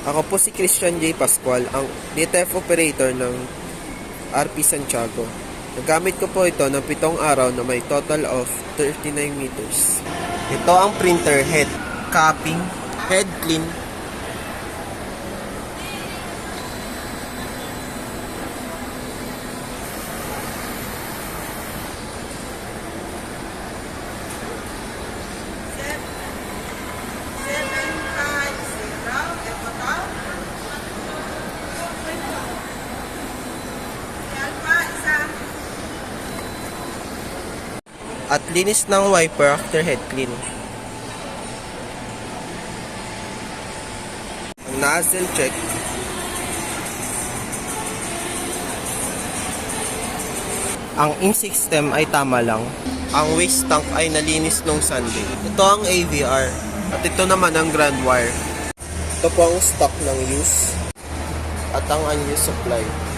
Ako po si Christian J. Pascual, ang DTF operator ng RP Santiago. Nagamit ko po ito ng 7 araw na may total of 39 meters. Ito ang printer head, capping, head clean, at linis ng wiper after head clean. Ang nozzle check. Ang ink system ay tama lang. Ang waste tank ay nalinis nung Sunday. Ito ang AVR. At ito naman ang ground wire. Ito po ang stock ng use. At ang unused supply.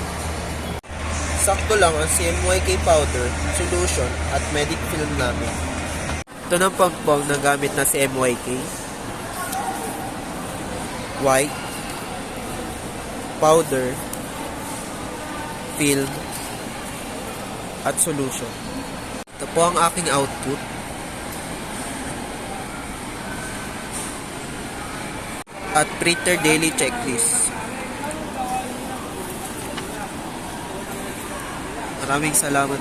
Sakto lang ang CMYK powder, solution, at medic film namin. Ito ng pagpong na gamit na CMYK. White, powder, film, at solution. Ito po ang aking output. At printer daily checklist. Maraming salamat.